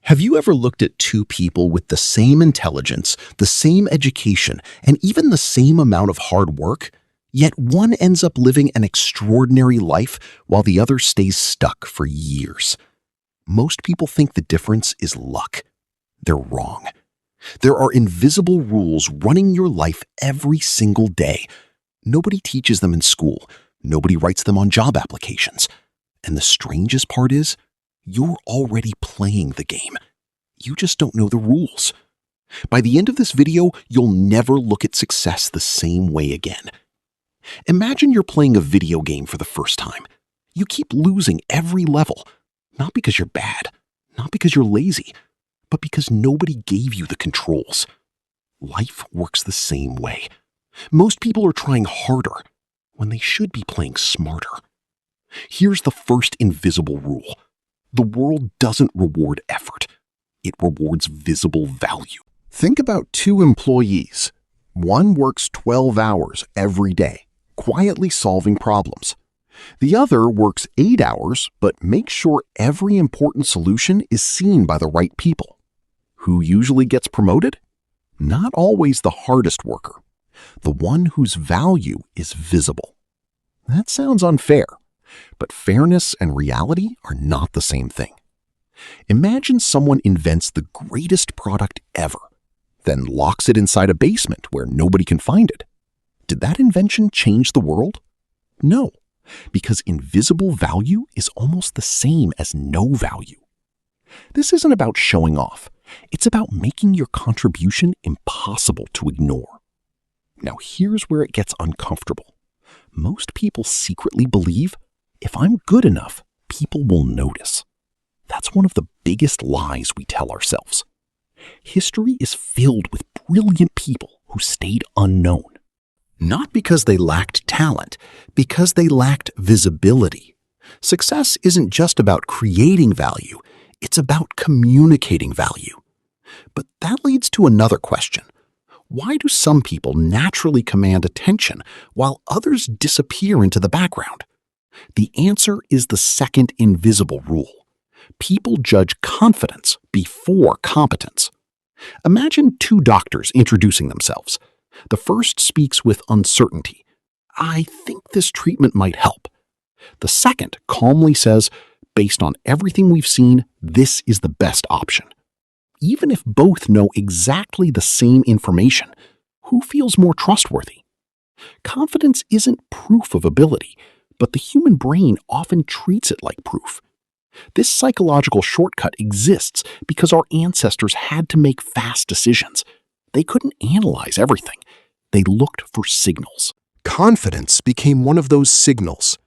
Have you ever looked at two people with the same intelligence, the same education, and even the same amount of hard work, yet one ends up living an extraordinary life while the other stays stuck for years? Most people think the difference is luck. They're wrong. There are invisible rules running your life every single day. Nobody teaches them in school. Nobody writes them on job applications. And the strangest part is, you're already playing the game. You just don't know the rules. By the end of this video, you'll never look at success the same way again. Imagine you're playing a video game for the first time. You keep losing every level, not because you're bad, not because you're lazy, but because nobody gave you the controls. Life works the same way. Most people are trying harder when they should be playing smarter. Here's the first invisible rule. The world doesn't reward effort. It rewards visible value. Think about two employees. One works 12 hours every day, quietly solving problems. The other works 8 hours, but makes sure every important solution is seen by the right people. Who usually gets promoted? Not always the hardest worker. The one whose value is visible. That sounds unfair, but fairness and reality are not the same thing. Imagine someone invents the greatest product ever, then locks it inside a basement where nobody can find it. Did that invention change the world? No, because invisible value is almost the same as no value. This isn't about showing off. It's about making your contribution impossible to ignore. Now here's where it gets uncomfortable. Most people secretly believe, if I'm good enough, people will notice. That's one of the biggest lies we tell ourselves. History is filled with brilliant people who stayed unknown. Not because they lacked talent, because they lacked visibility. Success isn't just about creating value, it's about communicating value. But that leads to another question. Why do some people naturally command attention while others disappear into the background? The answer is the second invisible rule. People judge confidence before competence. Imagine two doctors introducing themselves. The first speaks with uncertainty. I think this treatment might help. The second calmly says, based on everything we've seen, this is the best option. Even if both know exactly the same information, who feels more trustworthy? Confidence isn't proof of ability, but the human brain often treats it like proof. This psychological shortcut exists because our ancestors had to make fast decisions. They couldn't analyze everything. They looked for signals. Confidence became one of those signals.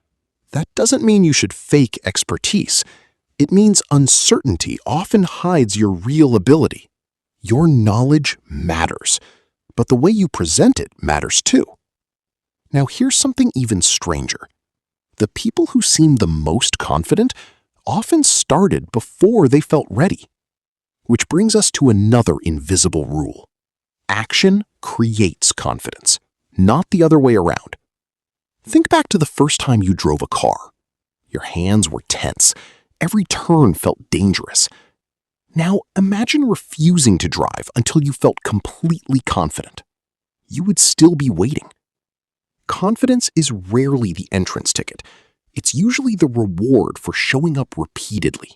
That doesn't mean you should fake expertise. It means uncertainty often hides your real ability. Your knowledge matters, but the way you present it matters too. Now here's something even stranger. The people who seem the most confident often started before they felt ready. Which brings us to another invisible rule. Action creates confidence, not the other way around. Think back to the first time you drove a car. Your hands were tense. Every turn felt dangerous. Now imagine refusing to drive until you felt completely confident. You would still be waiting. Confidence is rarely the entrance ticket. It's usually the reward for showing up repeatedly.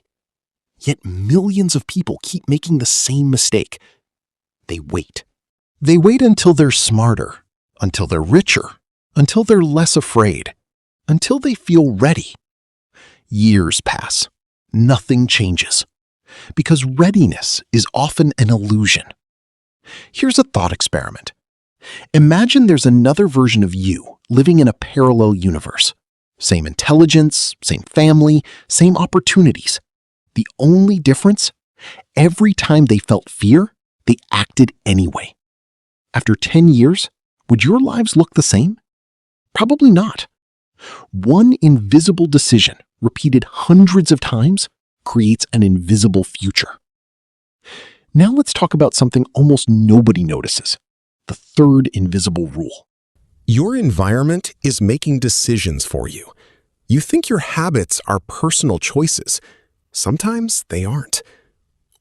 Yet millions of people keep making the same mistake. They wait. They wait until they're smarter, until they're richer, until they're less afraid, until they feel ready. Years pass. Nothing changes. Because readiness is often an illusion. Here's a thought experiment. Imagine there's another version of you living in a parallel universe. Same intelligence, same family, same opportunities. The only difference? Every time they felt fear, they acted anyway. After 10 years, would your lives look the same? Probably not. One invisible decision, repeated hundreds of times, creates an invisible future. Now let's talk about something almost nobody notices. The third invisible rule. Your environment is making decisions for you. You think your habits are personal choices. Sometimes they aren't.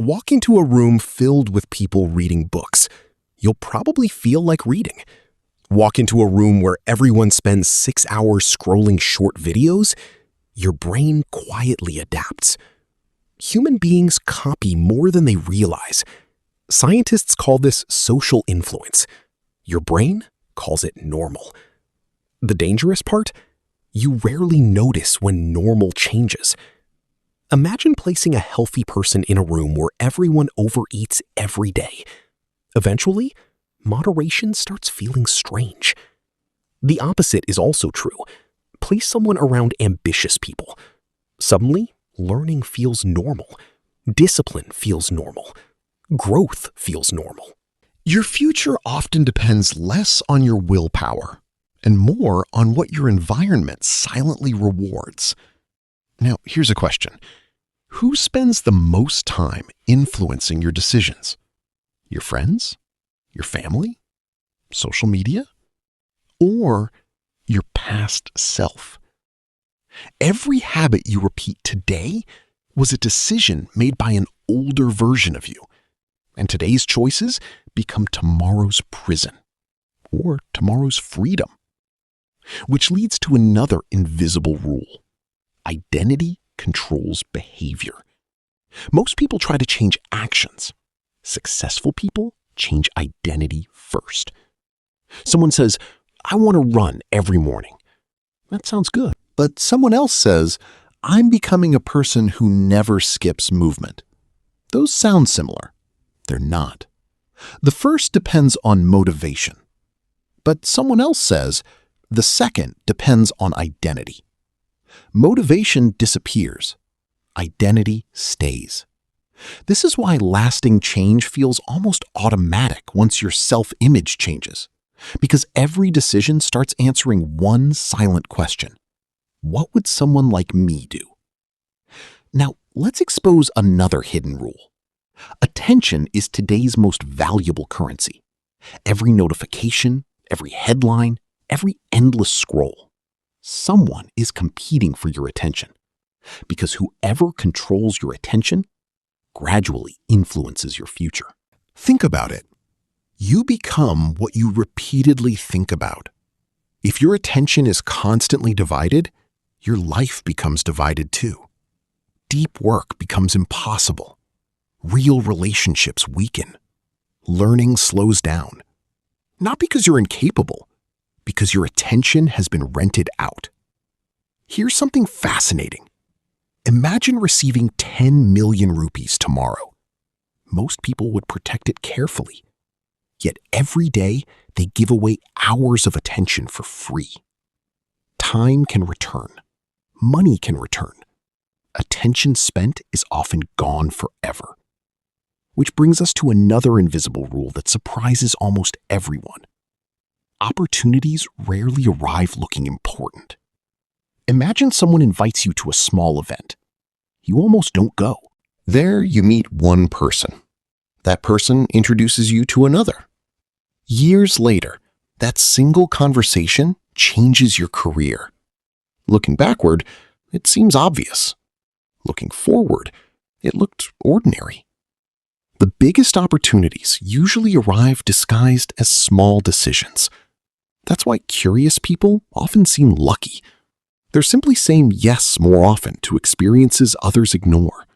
Walk into a room filled with people reading books. You'll probably feel like reading. Walk into a room where everyone spends 6 hours scrolling short videos. Your brain quietly adapts. Human beings copy more than they realize. Scientists call this social influence. Your brain calls it normal. The dangerous part? You rarely notice when normal changes. Imagine placing a healthy person in a room where everyone overeats every day. Eventually, moderation starts feeling strange. The opposite is also true. Place someone around ambitious people. Suddenly, learning feels normal. Discipline feels normal. Growth feels normal. Your future often depends less on your willpower and more on what your environment silently rewards. Now, here's a question. Who spends the most time influencing your decisions? Your friends? Your family? Social media? Or your past self? Every habit you repeat today was a decision made by an older version of you. And today's choices become tomorrow's prison or tomorrow's freedom. Which leads to another invisible rule. Identity controls behavior. Most people try to change actions. Successful people change identity first. Someone says, I want to run every morning. That sounds good. But someone else says, I'm becoming a person who never skips movement. Those sound similar. They're not. The first depends on motivation. But someone else says, the second depends on identity. Motivation disappears. Identity stays. This is why lasting change feels almost automatic once your self-image changes. Because every decision starts answering one silent question. What would someone like me do? Now, let's expose another hidden rule. Attention is today's most valuable currency. Every notification, every headline, every endless scroll. Someone is competing for your attention. Because whoever controls your attention gradually influences your future. Think about it. You become what you repeatedly think about. If your attention is constantly divided, your life becomes divided too. Deep work becomes impossible. Real relationships weaken. Learning slows down. Not because you're incapable, because your attention has been rented out. Here's something fascinating. Imagine receiving 10 million rupees tomorrow. Most people would protect it carefully. Yet every day, they give away hours of attention for free. Time can return. Money can return. Attention spent is often gone forever. Which brings us to another invisible rule that surprises almost everyone. Opportunities rarely arrive looking important. Imagine someone invites you to a small event. You almost don't go. There you meet one person. That person introduces you to another. Years later, that single conversation changes your career. Looking backward, it seems obvious. Looking forward, it looked ordinary. The biggest opportunities usually arrive disguised as small decisions. That's why curious people often seem lucky. They're simply saying yes more often to experiences others ignore.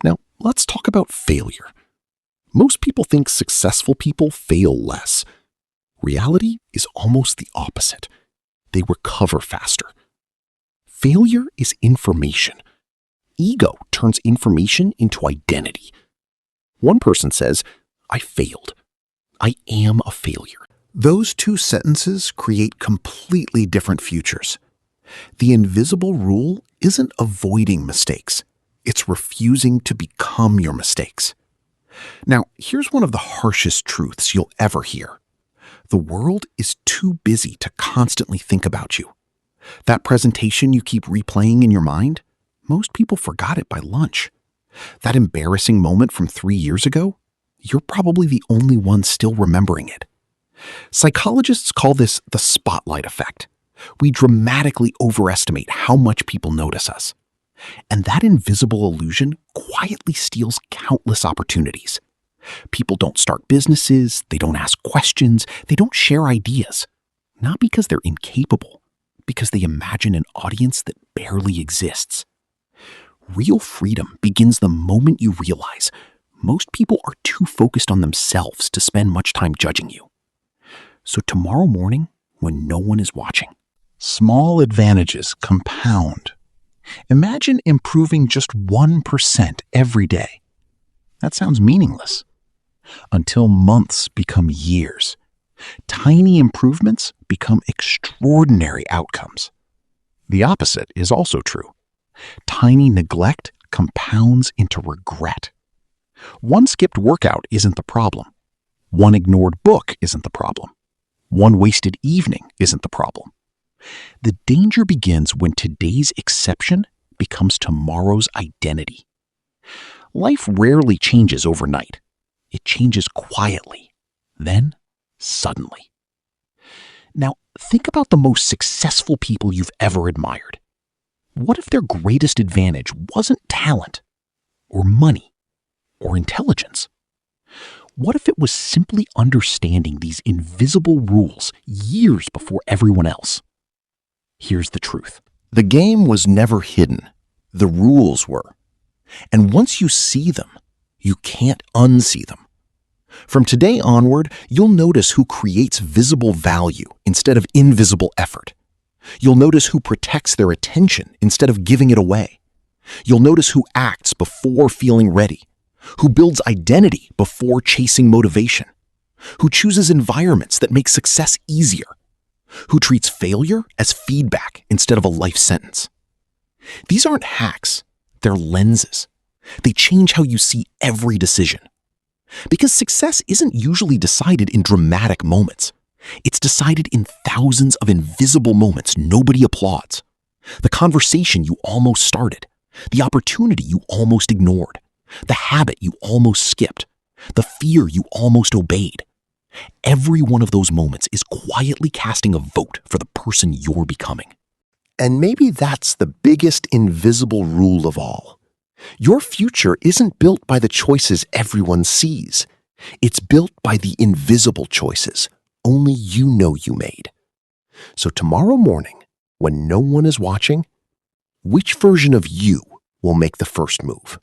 Now, let's talk about failure. Most people think successful people fail less. Reality is almost the opposite. They recover faster. Failure is information. Ego turns information into identity. One person says, I failed. I am a failure. Those two sentences create completely different futures. The invisible rule isn't avoiding mistakes. It's refusing to become your mistakes. Now, here's one of the harshest truths you'll ever hear. The world is too busy to constantly think about you. That presentation you keep replaying in your mind, most people forgot it by lunch. That embarrassing moment from 3 years ago, you're probably the only one still remembering it. Psychologists call this the spotlight effect. We dramatically overestimate how much people notice us. And that invisible illusion quietly steals countless opportunities. People don't start businesses, they don't ask questions, they don't share ideas. Not because they're incapable, because they imagine an audience that barely exists. Real freedom begins the moment you realize most people are too focused on themselves to spend much time judging you. So tomorrow morning, when no one is watching, small advantages compound. Imagine improving just 1% every day. That sounds meaningless. Until months become years. Tiny improvements become extraordinary outcomes. The opposite is also true. Tiny neglect compounds into regret. One skipped workout isn't the problem. One ignored book isn't the problem. One wasted evening isn't the problem. The danger begins when today's exception becomes tomorrow's identity. Life rarely changes overnight. It changes quietly, then suddenly. Now, think about the most successful people you've ever admired. What if their greatest advantage wasn't talent, or money, or intelligence? What if it was simply understanding these invisible rules years before everyone else? Here's the truth. The game was never hidden. The rules were. And once you see them, you can't unsee them. From today onward, you'll notice who creates visible value instead of invisible effort. You'll notice who protects their attention instead of giving it away. You'll notice who acts before feeling ready, who builds identity before chasing motivation, who chooses environments that make success easier, who treats failure as feedback instead of a life sentence. These aren't hacks, they're lenses. They change how you see every decision. Because success isn't usually decided in dramatic moments. It's decided in thousands of invisible moments nobody applauds. The conversation you almost started, the opportunity you almost ignored, the habit you almost skipped, the fear you almost obeyed. Every one of those moments is quietly casting a vote for the person you're becoming. And maybe that's the biggest invisible rule of all. Your future isn't built by the choices everyone sees. It's built by the invisible choices only you know you made. So tomorrow morning, when no one is watching, which version of you will make the first move?